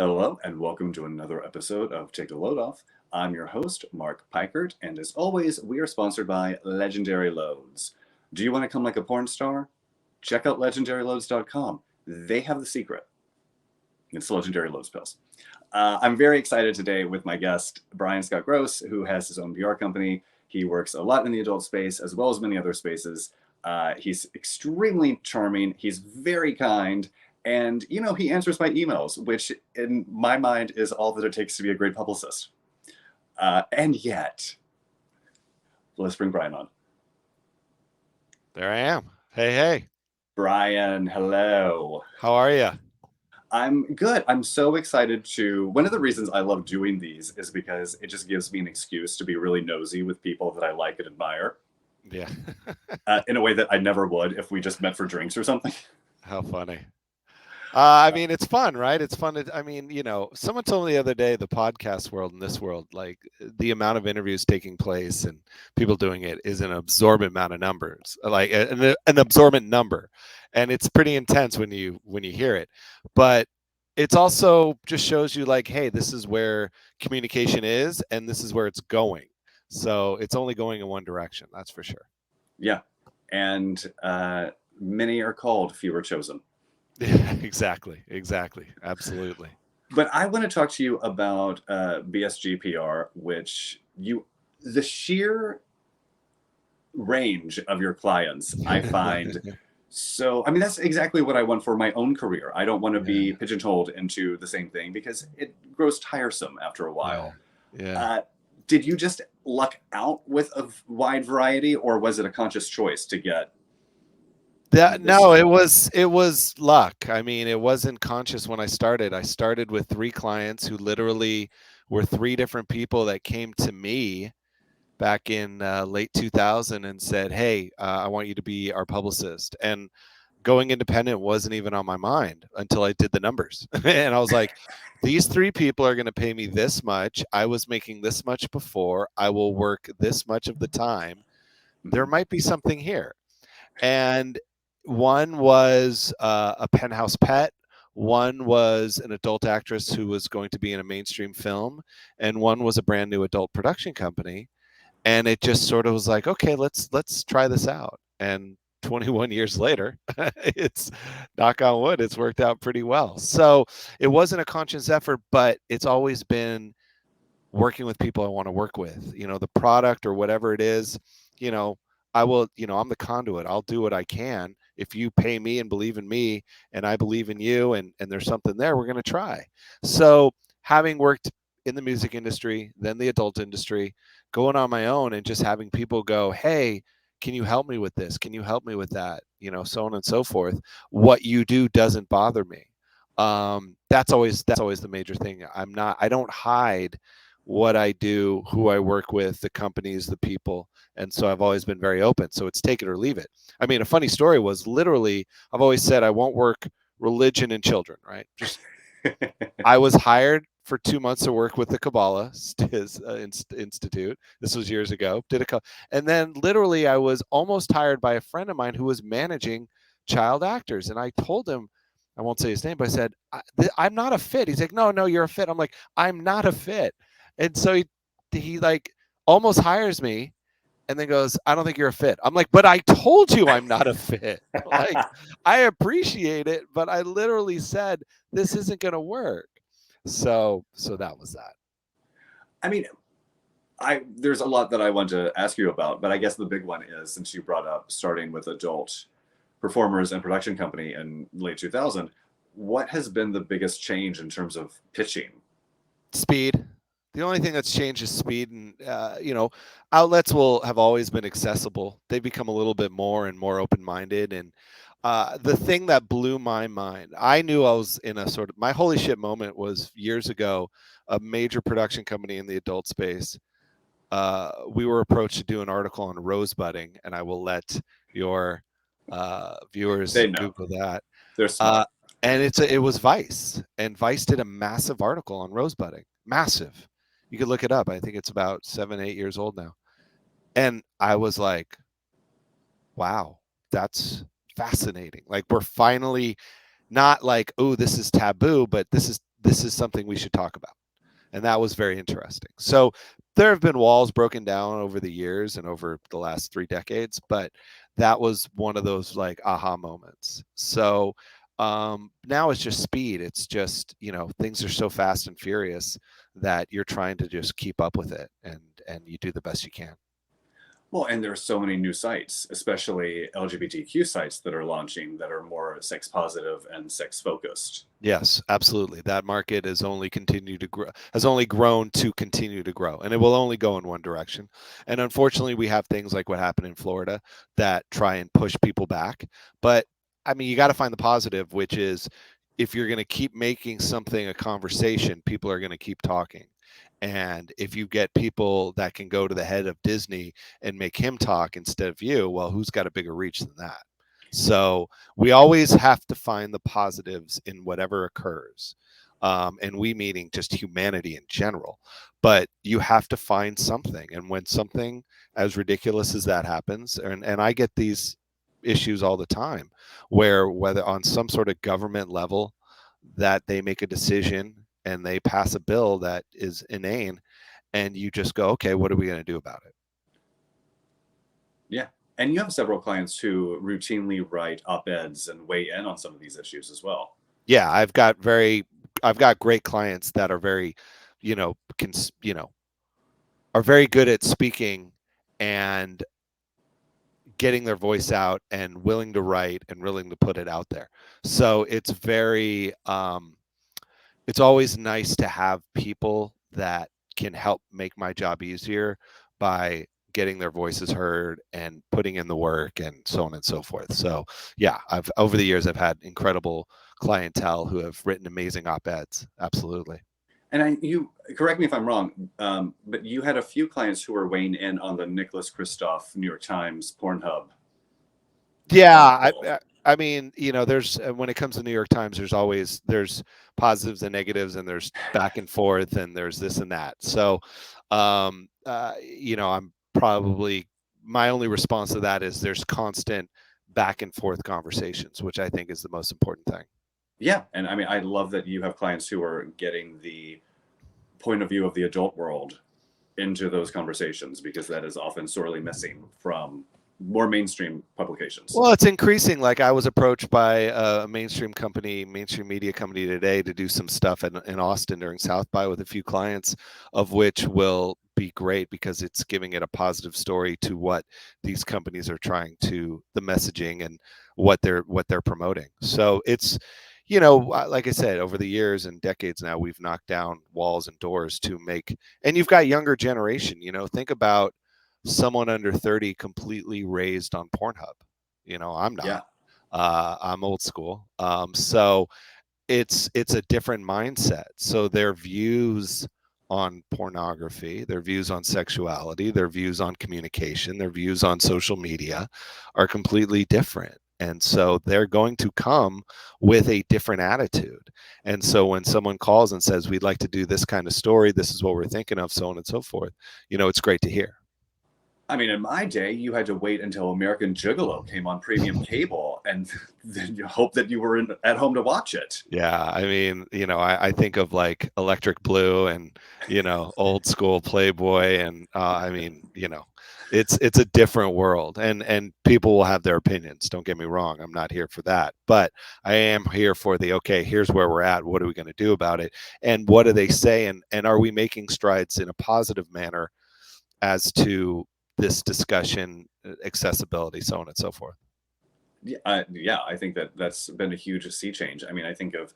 Hello, and welcome to another episode of Take the Load Off. I'm your host, Mark Peikert, and as always, we are sponsored by Legendary Loads. Do you want to come like a porn star? Check out legendaryloads.com. They have the secret. It's Legendary Loads pills. I'm very excited today with my guest, Brian Scott Gross, who has his own PR company. He works a lot in the adult space as well as many other spaces. He's extremely charming. He's very kind. And, he answers my emails, which in my mind is all that it takes to be a great publicist. And yet, let's bring Brian on. There I am. Hey. Brian, hello. How are you? I'm good. I'm so excited one of the reasons I love doing these is because it just gives me an excuse to be really nosy with people that I like and admire. Yeah. In a way that I never would if we just met for drinks or something. How funny. It's fun, right? It's fun. Someone told me the other day, the podcast world and this world, like the amount of interviews taking place and people doing it is an absorbent amount of numbers, like an absorbent number. And it's pretty intense when you hear it. But it's also just shows you like, hey, this is where communication is and this is where it's going. So it's only going in one direction. That's for sure. Yeah. And many are called, few are chosen. Yeah, exactly. Absolutely. But I want to talk to you about BSG PR, which the sheer range of your clients, I find. So, that's exactly what I want for my own career. I don't want to be pigeonholed into the same thing because it grows tiresome after a while. Yeah. Did you just luck out with a wide variety, or was it a conscious choice to get? No, it was luck. It wasn't conscious when I started. I started with 3 clients who literally were 3 different people that came to me back in late 2000 and said, hey, I want you to be our publicist. And going independent wasn't even on my mind until I did the numbers. And I was like, these 3 people are going to pay me this much. I was making this much before. I will work this much of the time. There might be something here. And one was a penthouse pet. One was an adult actress who was going to be in a mainstream film. And one was a brand new adult production company. And it just sort of was like, okay, let's try this out. And 21 years later, it's, knock on wood, it's worked out pretty well. So it wasn't a conscious effort, but it's always been working with people I want to work with. The product or whatever it is, I will, I'm the conduit. I'll do what I can. If you pay me and believe in me and I believe in you and there's something there, we're going to try. So having worked in the music industry, then the adult industry, going on my own and just having people go, hey, can you help me with this? Can you help me with that? So on and so forth. What you do doesn't bother me. That's always the major thing. I don't hide what I do, who I work with, the companies, the people. And so I've always been very open. So it's take it or leave it. A funny story was literally, I've always said I won't work religion and children, right? Just I was hired for 2 months to work with the Kabbalah Institute. This was years ago. And then literally I was almost hired by a friend of mine who was managing child actors. And I told him, I won't say his name, but I said, I'm not a fit. He's like, no, you're a fit. I'm like, I'm not a fit. And so he like almost hires me and then goes, I don't think you're a fit. I'm like, but I told you I'm not a fit. Like, I appreciate it, but I literally said, this isn't going to work. So that was that. There's a lot that I want to ask you about, but I guess the big one is, since you brought up starting with adult performers and production company in late 2000, what has been the biggest change in terms of pitching? Speed. The only thing that's changed is speed, and outlets will have always been accessible. They've become a little bit more and more open-minded. And the thing that blew my mind, I knew I was in a sort of, my holy shit moment was years ago. A major production company in the adult space. We were approached to do an article on rosebudding, and I will let your viewers Google that. They're smart. And it was Vice, and Vice did a massive article on rosebudding. Massive. You could look it up. I think it's about 7-8 years old now. And I was like, wow, that's fascinating. Like, we're finally not like, oh, this is taboo, but this this is something we should talk about. And that was very interesting. So there have been walls broken down over the years and over the last 3 decades, but that was one of those like aha moments. So now it's just speed. It's just, things are so fast and furious that you're trying to just keep up with it, and you do the best you can. Well, and there are so many new sites, especially LGBTQ sites that are launching that are more sex positive and sex focused. Yes, absolutely. That market has only continued to grow, has only grown to continue to grow, and it will only go in one direction. And unfortunately, we have things like what happened in Florida that try and push people back. But I mean, you got to find the positive, which is if you're going to keep making something a conversation, people are going to keep talking. And if you get people that can go to the head of Disney and make him talk instead of you, well, who's got a bigger reach than that? So we always have to find the positives in whatever occurs. And we meaning just humanity in general. But you have to find something. And when something as ridiculous as that happens, and I get these issues all the time, where whether on some sort of government level that they make a decision and they pass a bill that is inane, and you just go, okay, what are we going to do about it? Yeah. And you have several clients who routinely write op-eds and weigh in on some of these issues as well. Yeah, I've got great clients that are very, are very good at speaking and getting their voice out and willing to write and willing to put it out there. So it's very, it's always nice to have people that can help make my job easier by getting their voices heard and putting in the work and so on and so forth. So yeah, I've over the years I've had incredible clientele who have written amazing op-eds. Absolutely. And you correct me if I'm wrong, but you had a few clients who were weighing in on the Nicholas Kristof New York Times Pornhub. Yeah, I mean, there's when it comes to New York Times, there's positives and negatives, and there's back and forth, and there's this and that. So, I'm probably my only response to that is there's constant back and forth conversations, which I think is the most important thing. Yeah, and I mean, I love that you have clients who are getting the point of view of the adult world into those conversations, because that is often sorely missing from more mainstream publications. Well, it's increasing. Like I was approached by a mainstream media company today to do some stuff in Austin during South by with a few clients, of which will be great because it's giving it a positive story to what these companies are trying to, the messaging and what they're promoting. So it's, like I said, over the years and decades now, we've knocked down walls and doors to make, and you've got younger generation, think about someone under 30 completely raised on Pornhub. I'm not. Yeah. I'm old school. So it's a different mindset. So their views on pornography, their views on sexuality, their views on communication, their views on social media are completely different. And so they're going to come with a different attitude. And so when someone calls and says, we'd like to do this kind of story, this is what we're thinking of, so on and so forth, it's great to hear. I mean, in my day, you had to wait until American Gigolo came on premium cable, and then you hope that you were at home to watch it. Yeah, I mean, I think of like Electric Blue and old school Playboy, and I mean, it's a different world, and people will have their opinions. Don't get me wrong, I'm not here for that, but I am here for okay, here's where we're at. What are we going to do about it? And what do they say? And are we making strides in a positive manner as to this discussion, accessibility, so on and so forth? Yeah, I think that's been a huge sea change. I mean, I think of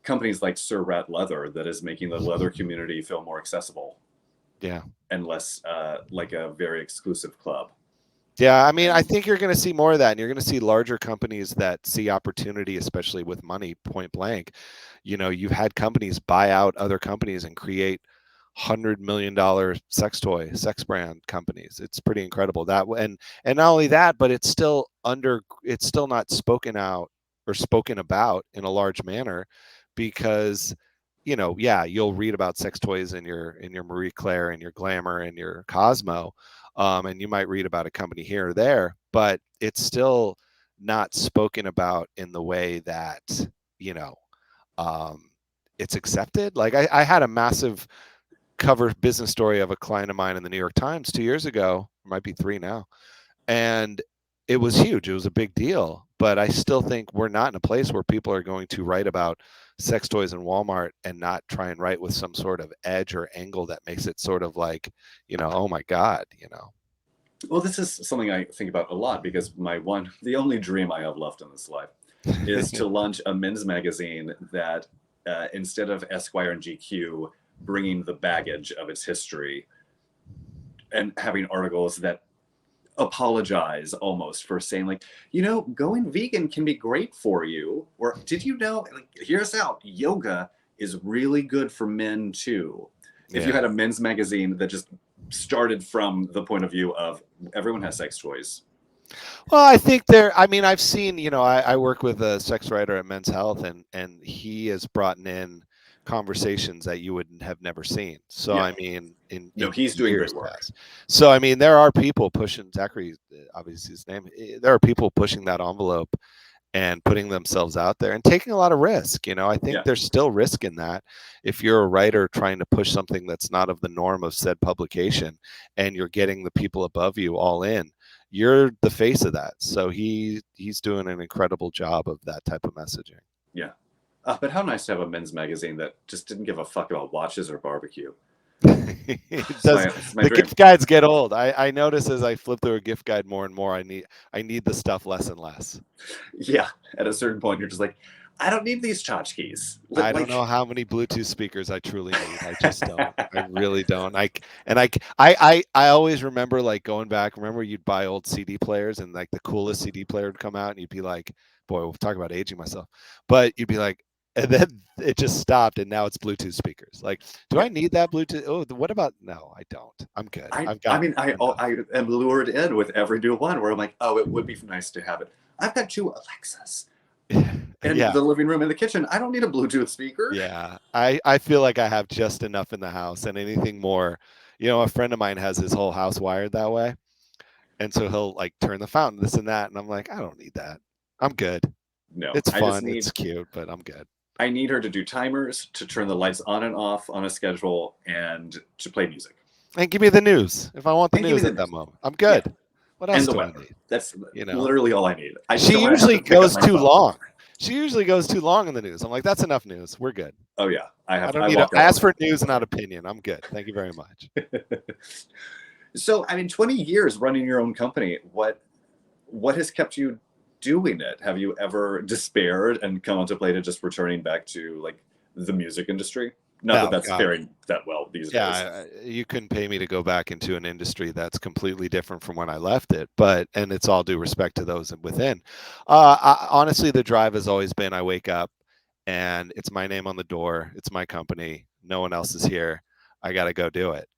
companies like Sir Rat Leather that is making the leather community feel more accessible. Yeah. And less like a very exclusive club. Yeah, I mean, I think you're going to see more of that, and you're going to see larger companies that see opportunity, especially with money, point blank. You've had companies buy out other companies and create $100 million sex brand companies. It's pretty incredible that, and not only that, but it's still not spoken out or spoken about in a large manner, because yeah, you'll read about sex toys in your Marie Claire and your Glamour and your Cosmo, and you might read about a company here or there, but it's still not spoken about in the way that um, it's accepted. Like I had a massive cover business story of a client of mine in the New York Times 2 years ago, might be 3 now, and it was huge. It was a big deal. But I still think we're not in a place where people are going to write about sex toys in Walmart and not try and write with some sort of edge or angle that makes it sort of like, oh my God, Well, this is something I think about a lot because the only dream I have left in this life is to launch a men's magazine that, instead of Esquire and GQ bringing the baggage of its history and having articles that apologize almost for saying, like, going vegan can be great for you, or did you know, like, hear us out, yoga is really good for men too. If you had a men's magazine that just started from the point of view of everyone has sex toys. Well, I think I've seen, I work with a sex writer at Men's Health, and he has brought in conversations that you would have never seen. So, Yeah. I mean, in he's doing years great work. past. So, I mean, there are people pushing, Zachary, obviously his name, there are people pushing that envelope and putting themselves out there and taking a lot of risk. I think there's still risk in that. If you're a writer trying to push something that's not of the norm of said publication, and you're getting the people above you all in, you're the face of that. So he's doing an incredible job of that type of messaging. Yeah. But how nice to have a men's magazine that just didn't give a fuck about watches or barbecue. The gift guides get old. I notice as I flip through a gift guide more and more, I need the stuff less and less. Yeah. At a certain point, you're just like, I don't need these tchotchkes. I don't know how many Bluetooth speakers I truly need. I just don't. I really don't. I always remember, like, going back. Remember, you'd buy old CD players, and like the coolest CD player would come out, and you'd be like, "Boy, we'll talk about aging myself." But you'd be like, and then it just stopped, and now it's Bluetooth speakers. Like, do I need that Bluetooth? Oh, what about? No, I don't. I'm good. I am lured in with every new one where I'm like, oh, it would be nice to have it. I've got 2 Alexas. In the living room and the kitchen. I don't need a Bluetooth speaker. Yeah. I feel like I have just enough in the house, and anything more, a friend of mine has his whole house wired that way. And so he'll like turn the fountain, this and that. And I'm like, I don't need that. I'm good. No, it's fun. It's cute, but I'm good. I need her to do timers, to turn the lights on and off on a schedule, and to play music. And give me the news. If I want the news at that moment, I'm good. Yeah. What else do I need? That's literally all I need. She usually goes too long. She usually goes too long in the news. I'm like, that's enough news. We're good. Oh yeah, I don't need to ask for news, not opinion. I'm good. Thank you very much. So, I mean, 20 years running your own company. What has kept you doing it? Have you ever despaired and contemplated just returning back to like the music industry? Not that that's faring that well these days. Yeah, you couldn't pay me to go back into an industry that's completely different from when I left it. And it's all due respect to those within. Honestly, the drive has always been, I wake up and it's my name on the door. It's my company. No one else is here. I got to go do it.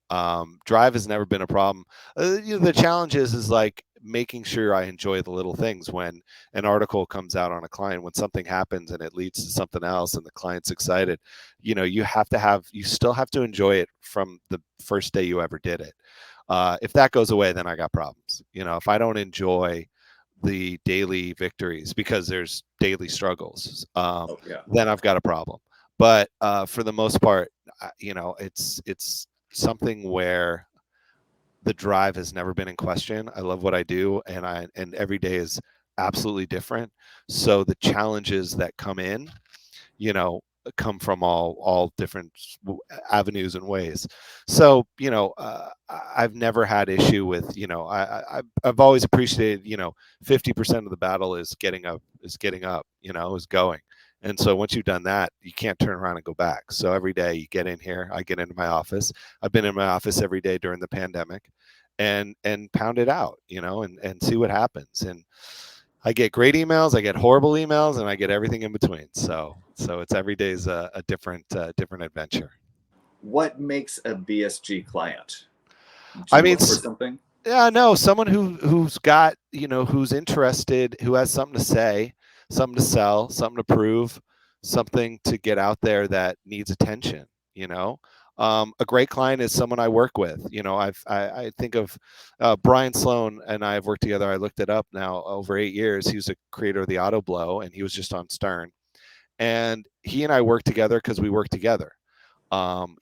Drive has never been a problem. The challenge is like making sure I enjoy the little things. When an article comes out on a client, when something happens and it leads to something else and the client's excited, you still have to enjoy it from the first day you ever did it. If that goes away, then I got problems. If I don't enjoy the daily victories because there's daily struggles, then I've got a problem. But for the most part, it's something where the drive has never been in question. I love what I do, and every day is absolutely different. So the challenges that come in, come from all different avenues and ways. So I've never had issue with I've always appreciated 50% of the battle is getting up, is going. And so once you've done that, you can't turn around and go back. So every day you get in here, I get into my office. I've been in my office every day during the pandemic and pound it out, and see what happens. And I get great emails, I get horrible emails, and I get everything in between. So it's every day is a different adventure. What makes a BSG client? For something? Yeah, no, someone who's got, who's interested, who has something to say, something to sell, something to prove, something to get out there that needs attention. A great client is someone I work with. I think of Brian Sloan and I have worked together. I looked it up now, over 8 years. He was a creator of the Auto Blow, and he was just on Stern. and he and I work together because we work together.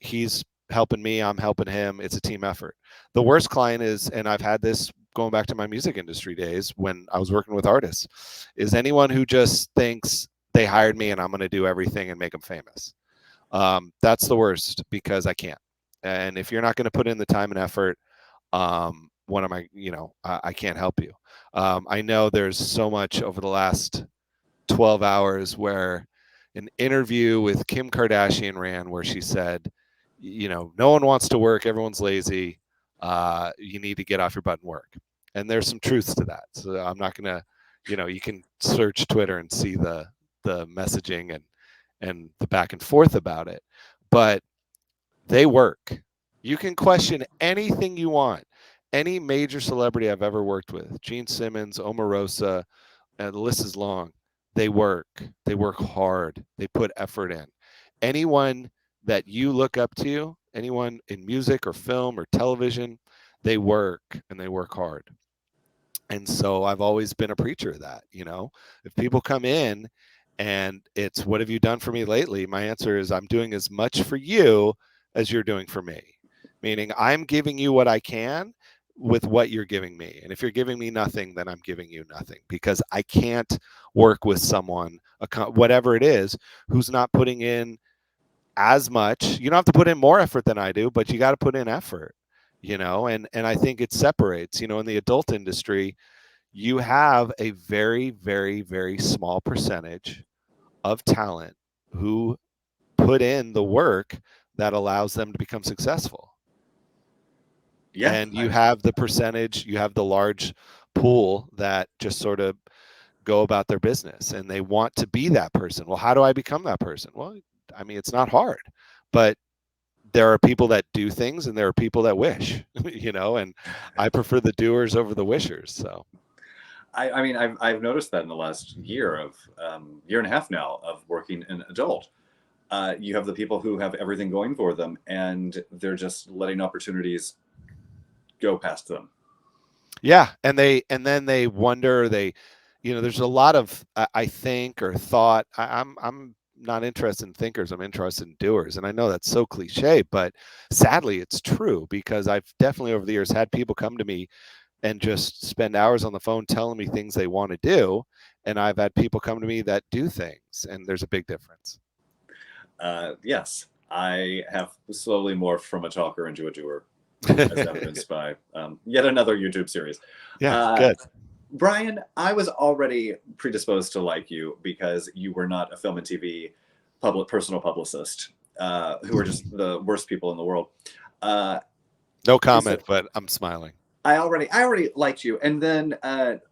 He's helping me, I'm helping him. It's a team effort. The worst client is, and I've had this going back to my music industry days when I was working with artists, is anyone who just thinks they hired me and I'm going to do everything and make them famous. That's the worst, because I can't. And if you're not going to put in the time and effort, what am I, I can't help you. I know there's so much over the last 12 hours where an interview with Kim Kardashian ran where she said, no one wants to work, everyone's lazy. You need to get off your butt and work. And there's some truths to that. So I'm not gonna, you can search Twitter and see the messaging and the back and forth about it. But they work. You can question anything you want. Any major celebrity I've ever worked with, Gene Simmons, Omarosa, and the list is long. They work. They work hard. They put effort in. Anyone that you look up to, anyone in music or film or television, they work and they work hard. And so I've always been a preacher of that. If people come in and it's, what have you done for me lately? My answer is, I'm doing as much for you as you're doing for me. Meaning I'm giving you what I can with what you're giving me. And if you're giving me nothing, then I'm giving you nothing, because I can't work with someone, whatever it is, who's not putting in as much. You don't have to put in more effort than I do, but you got to put in effort, and I think it separates. In the adult industry, you have a very, very, very small percentage of talent who put in the work that allows them to become successful. Yeah. And you have the percentage, you have the large pool that just sort of go about their business and they want to be that person. Well, how do I become that person? Well, I mean, it's not hard, but there are people that do things and there are people that wish, and I prefer the doers over the wishers. So I mean, I've noticed that in the last year and a half now of working in adult. You have the people who have everything going for them, and they're just letting opportunities go past them. Yeah, and then they wonder. There's a lot of I think or thought. I'm not interested in thinkers. I'm interested in doers, and I know that's so cliche, but sadly, it's true, because I've definitely over the years had people come to me and just spend hours on the phone telling me things they want to do, and I've had people come to me that do things, and there's a big difference. Yes, I have slowly morphed from a talker into a doer, as evidenced by yet another YouTube series. Yeah, good. Brian, I was already predisposed to like you because you were not a film and TV personal publicist, who are just the worst people in the world. No comment, but I'm smiling. I already liked you, and then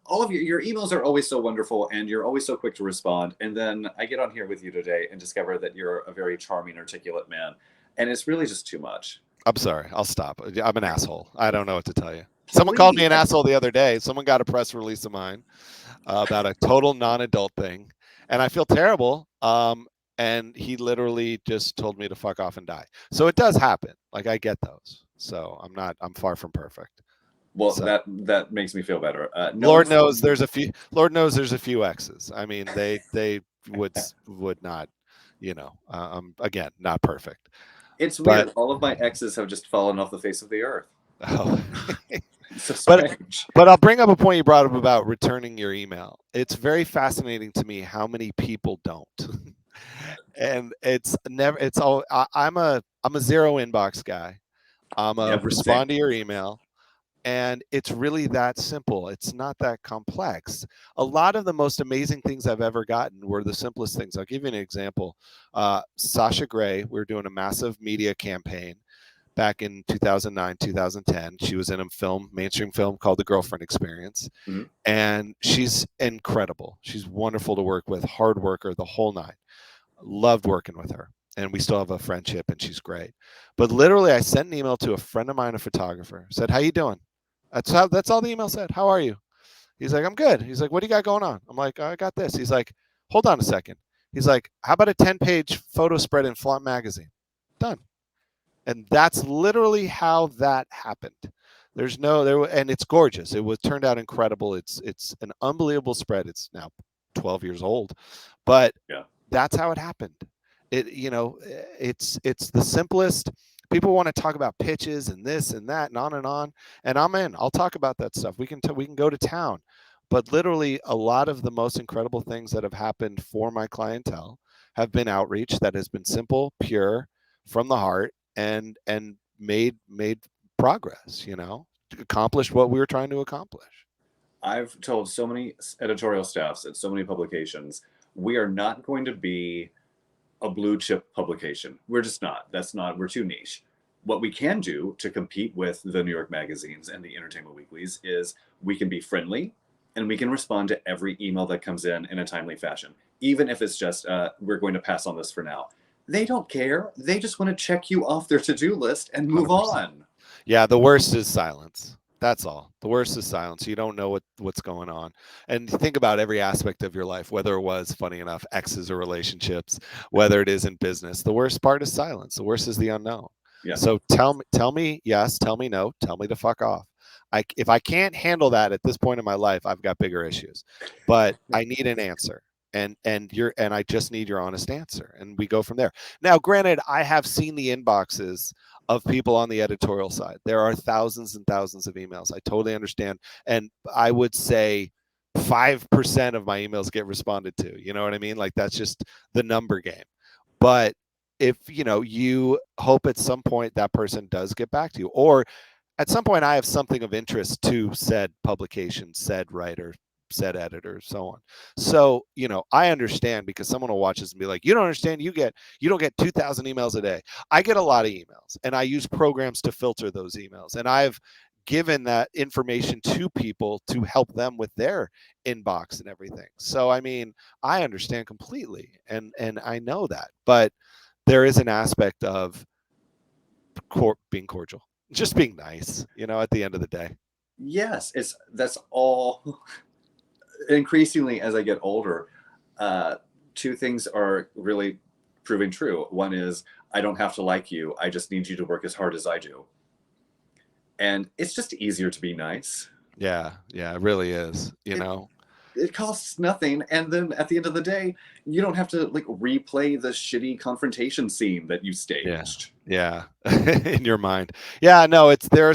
all of your emails are always so wonderful, and you're always so quick to respond. And then I get on here with you today and discover that you're a very charming, articulate man, and it's really just too much. I'm sorry. I'll stop. I'm an asshole. I don't know what to tell you. Someone called me an asshole the other day. Someone got a press release of mine about a total non-adult thing, and I feel terrible. And he literally just told me to fuck off and die. So it does happen. Like, I get those. So I'm far from perfect. Well, so that makes me feel better. Lord knows there's a few exes. I mean, they would not, again, not perfect. It's weird. All of my exes have just fallen off the face of the earth. Oh. So strange. But I'll bring up a point you brought up about returning your email. It's very fascinating to me how many people don't. And I'm a zero inbox guy. I'm a respond to your email. And it's really that simple. It's not that complex. A lot of the most amazing things I've ever gotten were the simplest things. I'll give you an example. Sasha Grey, we were doing a massive media campaign back in 2009, 2010. She was in a mainstream film called The Girlfriend Experience. Mm-hmm. And she's incredible. She's wonderful to work with, hard worker, the whole nine. Loved working with her. And we still have a friendship, and she's great. But literally, I sent an email to a friend of mine, a photographer. Said, "How you doing?" That's all the email said. "How are you?" He's like, "I'm good." He's like, "What do you got going on?" I'm like, "I got this." He's like, "Hold on a second." He's like, "How about a 10-page photo spread in Flaunt magazine?" Done. And that's literally how that happened. And it's gorgeous. It turned out incredible. It's an unbelievable spread. It's now 12 years old, but that's how it happened. It's the simplest. People want to talk about pitches and this and that and on and on, and I'm in. I'll talk about that stuff. We can go to town, but literally a lot of the most incredible things that have happened for my clientele have been outreach that has been simple, pure, from the heart, and made progress. Accomplished what we were trying to accomplish. I've told so many editorial staffs at so many publications, we are not going to be a blue chip publication. We're just not. We're too niche. What we can do to compete with the New York magazines and the entertainment weeklies is we can be friendly and we can respond to every email that comes in a timely fashion, even if it's just, we're going to pass on this for now. They don't care. They just want to check you off their to-do list and move 100%. on. Yeah, the worst is silence. That's all. The worst is silence. You don't know what's going on. And think about every aspect of your life, whether it was, funny enough, exes or relationships, whether it is in business. The worst part is silence. The worst is the unknown. Yeah. So tell me yes, tell me no, tell me to fuck off. If I can't handle that at this point in my life, I've got bigger issues. But I need an answer. And I just need your honest answer. And we go from there. Now, granted, I have seen the inboxes of people on the editorial side. There are thousands and thousands of emails. I totally understand. And I would say 5% of my emails get responded to. You know what I mean? Like, that's just the number game. But if, you hope at some point that person does get back to you, or at some point I have something of interest to said publication, said writer, said editor, so on. So, I understand, because someone will watch this and be like, you don't understand, you don't get 2,000 emails a day. I get a lot of emails, and I use programs to filter those emails. And I've given that information to people to help them with their inbox and everything. So, I mean, I understand completely, and I know that. But there is an aspect of being cordial, just being nice, at the end of the day. Yes, that's all. Increasingly, as I get older, two things are really proving true. One is, I don't have to like you. I just need you to work as hard as I do. And it's just easier to be nice. Yeah, it really is, It costs nothing. And then at the end of the day, you don't have to replay the shitty confrontation scene that you staged. Yeah. In your mind. Yeah, no, there are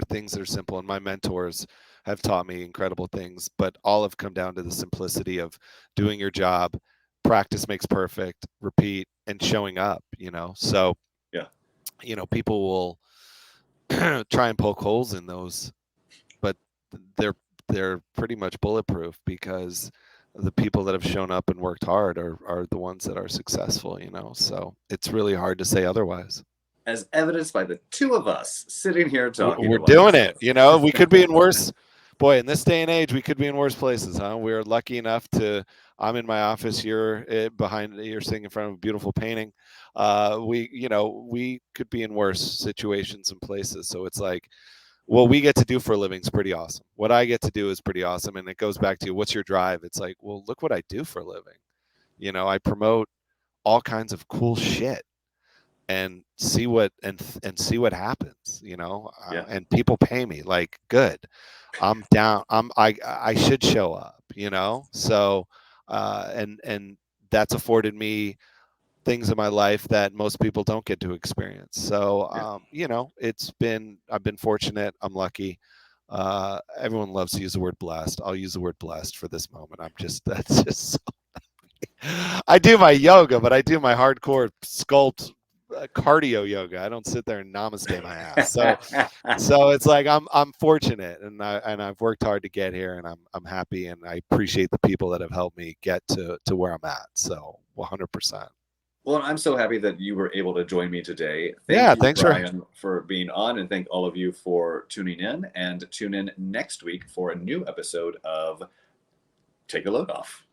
things that are simple, and my mentors have taught me incredible things, but all have come down to the simplicity of doing your job. Practice makes perfect, repeat, and showing up, So, yeah, people will try and poke holes in those, but they're pretty much bulletproof, because the people that have shown up and worked hard are the ones that are successful, So it's really hard to say otherwise. As evidenced by the two of us sitting here talking. We're doing it, we could be in worse. Boy, in this day and age, we could be in worse places, huh? We're lucky enough I'm in my office. You're sitting in front of a beautiful painting. We could be in worse situations and places. So it's like, what we get to do for a living is pretty awesome. What I get to do is pretty awesome. And it goes back to, what's your drive? It's like, well, look what I do for a living. I promote all kinds of cool shit, and see what happens, Yeah. And people pay me. Like, good. I'm down. I should show up, So, and that's afforded me things in my life that most people don't get to experience. So, I've been fortunate. I'm lucky. Everyone loves to use the word blessed. I'll use the word blessed for this moment. That's just so I do my yoga, but I do my hardcore sculpt cardio yoga. I don't sit there and namaste my ass. So it's like, I'm fortunate, and I've worked hard to get here, and I'm happy, and I appreciate the people that have helped me get to where I'm at. So 100%. Well, I'm so happy that you were able to join me today. Thanks, Brian, for being on, and thank all of you for tuning in. And tune in next week for a new episode of Take a Load Off.